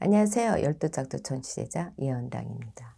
안녕하세요. 열두짝두 천취제자 이현당입니다.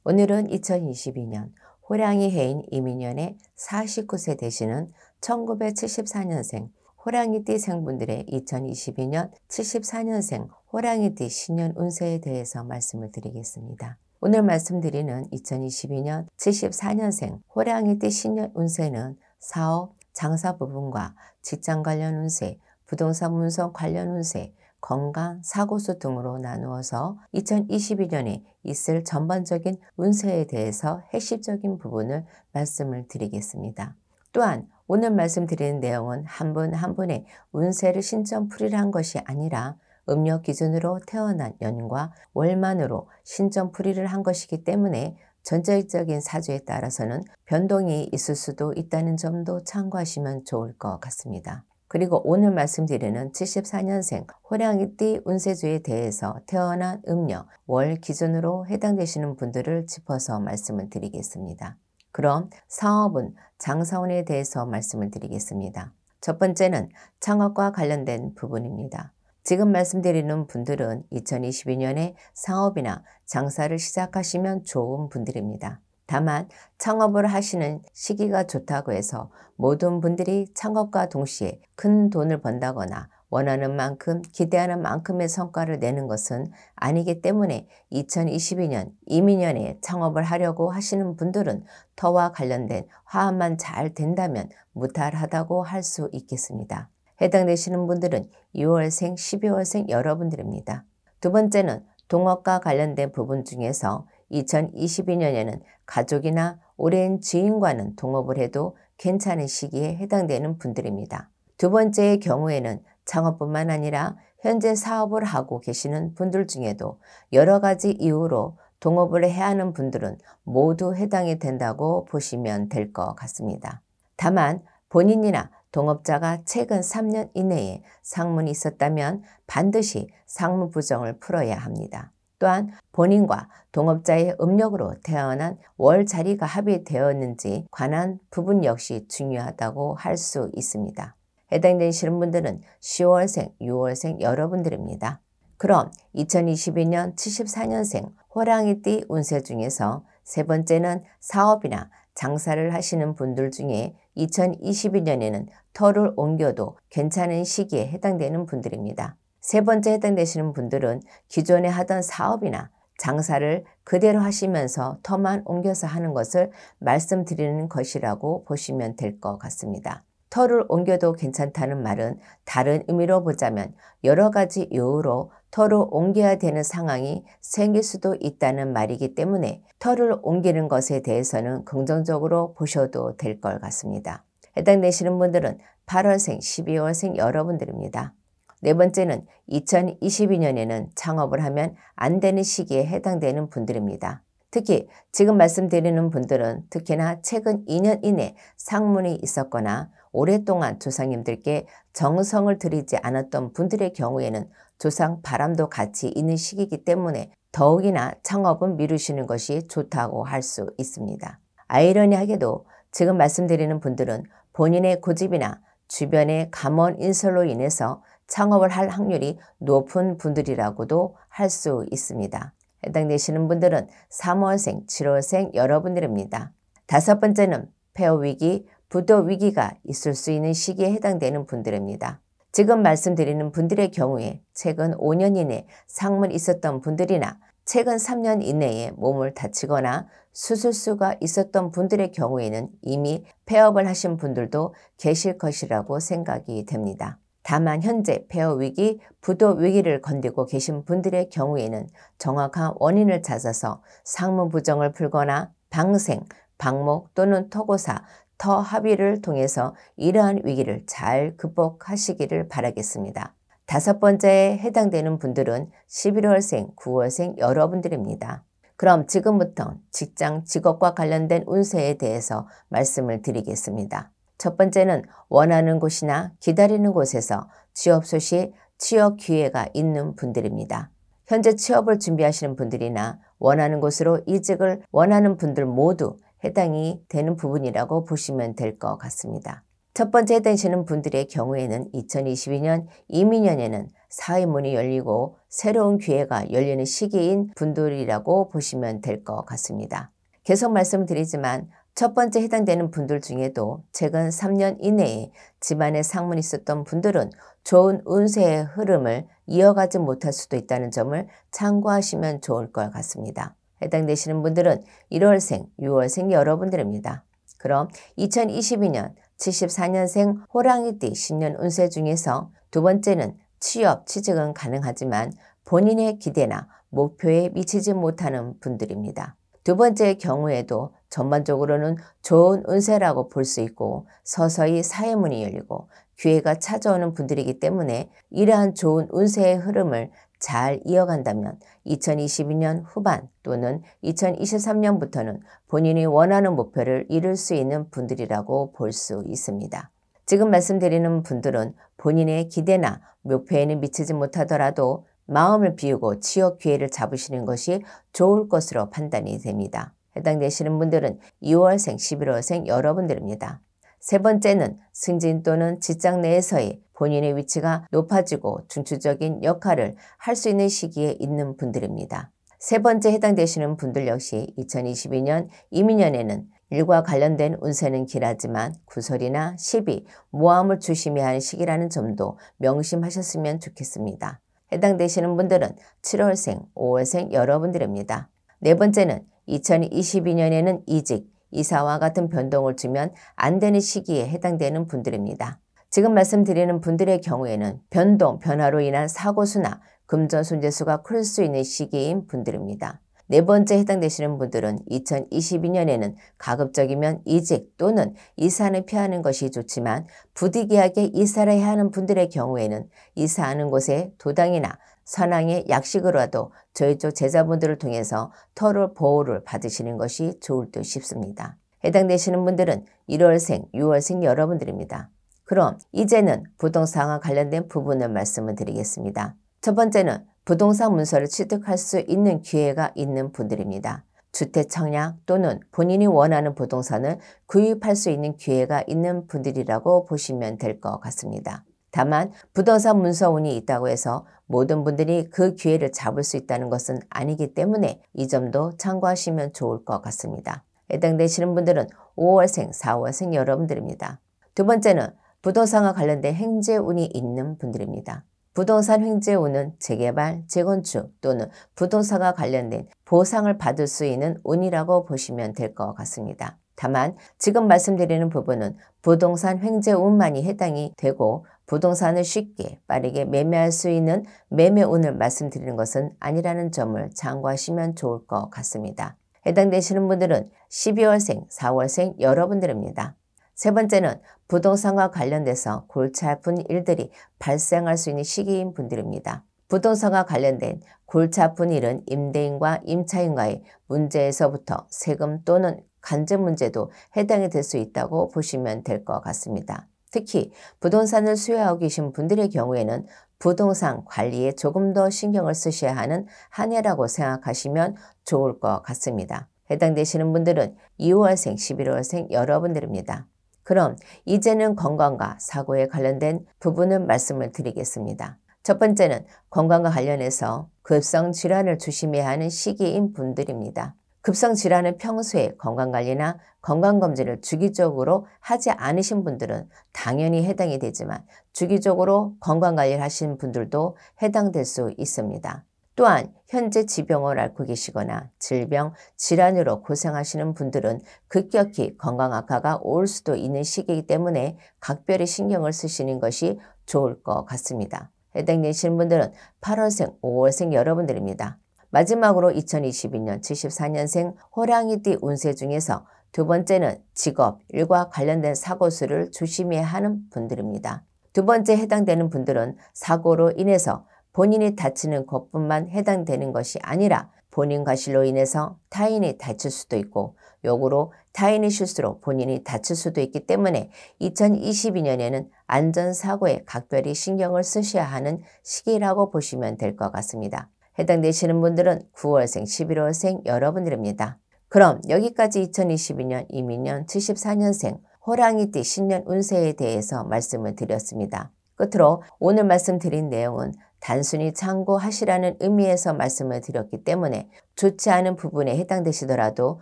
오늘은 2022년 호랑이 해인 이민년의 49세 되시는 1974년생 호랑이띠 생분들의 2022년 74년생 호랑이띠 신년 운세에 대해서 말씀을 드리겠습니다. 오늘 말씀드리는 2022년 74년생 호랑이띠 신년 운세는 사업, 장사 부분과 직장 관련 운세, 부동산 문서 관련 운세, 건강, 사고수 등으로 나누어서 2022년에 있을 전반적인 운세에 대해서 핵심적인 부분을 말씀을 드리겠습니다. 또한 오늘 말씀드리는 내용은 한 분 한 분의 운세를 신점풀이를 한 것이 아니라 음력 기준으로 태어난 연과 월만으로 신점풀이를 한 것이기 때문에 전체적인 사주에 따라서는 변동이 있을 수도 있다는 점도 참고하시면 좋을 것 같습니다. 그리고 오늘 말씀드리는 74년생 호랑이띠 운세주에 대해서 태어난 음력, 월 기준으로 해당되시는 분들을 짚어서 말씀을 드리겠습니다. 그럼 사업은 장사운에 대해서 말씀을 드리겠습니다. 첫 번째는 창업과 관련된 부분입니다. 지금 말씀드리는 분들은 2022년에 사업이나 장사를 시작하시면 좋은 분들입니다. 다만 창업을 하시는 시기가 좋다고 해서 모든 분들이 창업과 동시에 큰 돈을 번다거나 원하는 만큼 기대하는 만큼의 성과를 내는 것은 아니기 때문에 2022년 이민년에 창업을 하려고 하시는 분들은 터와 관련된 화합만 잘 된다면 무탈하다고 할 수 있겠습니다. 해당되시는 분들은 2월생, 12월생 여러분들입니다. 두 번째는 동업과 관련된 부분 중에서 2022년에는 가족이나 오랜 지인과는 동업을 해도 괜찮은 시기에 해당되는 분들입니다. 두 번째의 경우에는 창업뿐만 아니라 현재 사업을 하고 계시는 분들 중에도 여러 가지 이유로 동업을 해야 하는 분들은 모두 해당이 된다고 보시면 될 것 같습니다. 다만 본인이나 동업자가 최근 3년 이내에 상문이 있었다면 반드시 상무 부정을 풀어야 합니다. 또한 본인과 동업자의 음력으로 태어난 월 자리가 합의되었는지 관한 부분 역시 중요하다고 할 수 있습니다. 해당되시는 분들은 10월생, 6월생 여러분들입니다. 그럼 2022년 74년생 호랑이띠 운세 중에서 세 번째는 사업이나 장사를 하시는 분들 중에 2022년에는 터를 옮겨도 괜찮은 시기에 해당되는 분들입니다. 세 번째 해당되시는 분들은 기존에 하던 사업이나 장사를 그대로 하시면서 터만 옮겨서 하는 것을 말씀드리는 것이라고 보시면 될 것 같습니다. 터를 옮겨도 괜찮다는 말은 다른 의미로 보자면 여러 가지 이유로 터를 옮겨야 되는 상황이 생길 수도 있다는 말이기 때문에 터를 옮기는 것에 대해서는 긍정적으로 보셔도 될 것 같습니다. 해당되시는 분들은 8월생, 12월생 여러분들입니다. 네 번째는 2022년에는 창업을 하면 안 되는 시기에 해당되는 분들입니다. 특히 지금 말씀드리는 분들은 특히나 최근 2년 이내 상문이 있었거나 오랫동안 조상님들께 정성을 들이지 않았던 분들의 경우에는 조상 바람도 같이 있는 시기이기 때문에 더욱이나 창업은 미루시는 것이 좋다고 할 수 있습니다. 아이러니하게도 지금 말씀드리는 분들은 본인의 고집이나 주변의 감언 인설로 인해서 창업을 할 확률이 높은 분들이라고도 할 수 있습니다. 해당되시는 분들은 3월생, 7월생 여러분들입니다. 다섯 번째는 폐허 위기, 부도 위기가 있을 수 있는 시기에 해당되는 분들입니다. 지금 말씀드리는 분들의 경우에 최근 5년 이내 상문이 있었던 분들이나 최근 3년 이내에 몸을 다치거나 수술수가 있었던 분들의 경우에는 이미 폐업을 하신 분들도 계실 것이라고 생각이 됩니다. 다만 현재 폐허 위기, 부도 위기를 건디고 계신 분들의 경우에는 정확한 원인을 찾아서 상문 부정을 풀거나 방생, 방목 또는 토고사, 터 합의를 통해서 이러한 위기를 잘 극복하시기를 바라겠습니다. 다섯 번째에 해당되는 분들은 11월생, 9월생 여러분들입니다. 그럼 지금부터 직장, 직업과 관련된 운세에 대해서 말씀을 드리겠습니다. 첫 번째는 원하는 곳이나 기다리는 곳에서 취업 소식, 취업 기회가 있는 분들입니다. 현재 취업을 준비하시는 분들이나 원하는 곳으로 이직을 원하는 분들 모두 해당이 되는 부분이라고 보시면 될 것 같습니다. 첫 번째 해당되시는 분들의 경우에는 2022년 이민년에는 사회 문이 열리고 새로운 기회가 열리는 시기인 분들이라고 보시면 될 것 같습니다. 계속 말씀드리지만 첫 번째 해당되는 분들 중에도 최근 3년 이내에 집안에 상문이 있었던 분들은 좋은 운세의 흐름을 이어가지 못할 수도 있다는 점을 참고하시면 좋을 것 같습니다. 해당되시는 분들은 1월생, 6월생 여러분들입니다. 그럼 2022년 74년생 호랑이띠 신년 운세 중에서 두 번째는 취업, 취직은 가능하지만 본인의 기대나 목표에 미치지 못하는 분들입니다. 두 번째의 경우에도 전반적으로는 좋은 운세라고 볼 수 있고 서서히 사회문이 열리고 기회가 찾아오는 분들이기 때문에 이러한 좋은 운세의 흐름을 잘 이어간다면 2022년 후반 또는 2023년부터는 본인이 원하는 목표를 이룰 수 있는 분들이라고 볼 수 있습니다. 지금 말씀드리는 분들은 본인의 기대나 목표에는 미치지 못하더라도 마음을 비우고 취업 기회를 잡으시는 것이 좋을 것으로 판단이 됩니다. 해당되시는 분들은 2월생, 11월생 여러분들입니다. 세 번째는 승진 또는 직장 내에서의 본인의 위치가 높아지고 중추적인 역할을 할 수 있는 시기에 있는 분들입니다. 세 번째 해당되시는 분들 역시 2022년 이민년에는 일과 관련된 운세는 길하지만 구설이나 시비, 모함을 조심해야 하는 시기라는 점도 명심하셨으면 좋겠습니다. 해당되시는 분들은 7월생, 5월생 여러분들입니다. 네 번째는 2022년에는 이직, 이사와 같은 변동을 주면 안 되는 시기에 해당되는 분들입니다. 지금 말씀드리는 분들의 경우에는 변동, 변화로 인한 사고수나 금전손재수가 클 수 있는 시기인 분들입니다. 네 번째 해당되시는 분들은 2022년에는 가급적이면 이직 또는 이사는 피하는 것이 좋지만 부득이하게 이사를 해야 하는 분들의 경우에는 이사하는 곳에 도당이나 선왕의 약식으로라도 저희 쪽 제자분들을 통해서 터를 보호를 받으시는 것이 좋을 듯 싶습니다. 해당되시는 분들은 1월생, 6월생 여러분들입니다. 그럼 이제는 부동산과 관련된 부분을 말씀을 드리겠습니다. 첫 번째는 부동산 문서를 취득할 수 있는 기회가 있는 분들입니다. 주택 청약 또는 본인이 원하는 부동산을 구입할 수 있는 기회가 있는 분들이라고 보시면 될 것 같습니다. 다만 부동산 문서 운이 있다고 해서 모든 분들이 그 기회를 잡을 수 있다는 것은 아니기 때문에 이 점도 참고하시면 좋을 것 같습니다. 해당되시는 분들은 5월생, 4월생 여러분들입니다. 두 번째는 부동산과 관련된 행재운이 있는 분들입니다. 부동산 행재운은 재개발, 재건축 또는 부동산과 관련된 보상을 받을 수 있는 운이라고 보시면 될 것 같습니다. 다만 지금 말씀드리는 부분은 부동산 행재운만이 해당이 되고 부동산을 쉽게 빠르게 매매할 수 있는 매매운을 말씀드리는 것은 아니라는 점을 참고하시면 좋을 것 같습니다. 해당되시는 분들은 12월생, 4월생 여러분들입니다. 세 번째는 부동산과 관련돼서 골치 아픈 일들이 발생할 수 있는 시기인 분들입니다. 부동산과 관련된 골치 아픈 일은 임대인과 임차인과의 문제에서부터 세금 또는 간접 문제도 해당이 될 수 있다고 보시면 될 것 같습니다. 특히 부동산을 수요하고 계신 분들의 경우에는 부동산 관리에 조금 더 신경을 쓰셔야 하는 한 해라고 생각하시면 좋을 것 같습니다. 해당되시는 분들은 2월생, 11월생 여러분들입니다. 그럼 이제는 건강과 사고에 관련된 부분을 말씀을 드리겠습니다. 첫 번째는 건강과 관련해서 급성질환을 조심해야 하는 시기인 분들입니다. 급성질환은 평소에 건강관리나 건강검진을 주기적으로 하지 않으신 분들은 당연히 해당이 되지만 주기적으로 건강관리를 하시는 분들도 해당될 수 있습니다. 또한 현재 지병을 앓고 계시거나 질병, 질환으로 고생하시는 분들은 급격히 건강 악화가 올 수도 있는 시기이기 때문에 각별히 신경을 쓰시는 것이 좋을 것 같습니다. 해당되시는 분들은 8월생, 5월생 여러분들입니다. 마지막으로 2022년 74년생 호랑이띠 운세 중에서 두 번째는 직업, 일과 관련된 사고수를 조심해야 하는 분들입니다. 두 번째 해당되는 분들은 사고로 인해서 본인이 다치는 것뿐만 해당되는 것이 아니라 본인 과실로 인해서 타인이 다칠 수도 있고 역으로 타인의 실수로 본인이 다칠 수도 있기 때문에 2022년에는 안전사고에 각별히 신경을 쓰셔야 하는 시기라고 보시면 될 것 같습니다. 해당되시는 분들은 9월생, 11월생 여러분들입니다. 그럼 여기까지 2022년 이민년 74년생 호랑이띠 신년 운세에 대해서 말씀을 드렸습니다. 끝으로 오늘 말씀드린 내용은 단순히 참고하시라는 의미에서 말씀을 드렸기 때문에 좋지 않은 부분에 해당되시더라도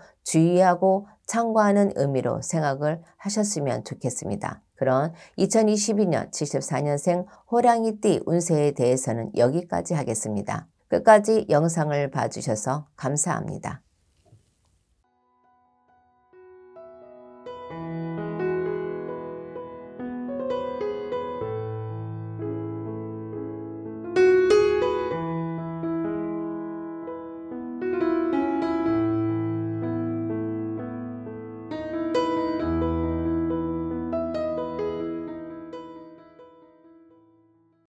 주의하고 참고하는 의미로 생각을 하셨으면 좋겠습니다. 그런 2022년 74년생 호랑이띠 운세에 대해서는 여기까지 하겠습니다. 끝까지 영상을 봐주셔서 감사합니다.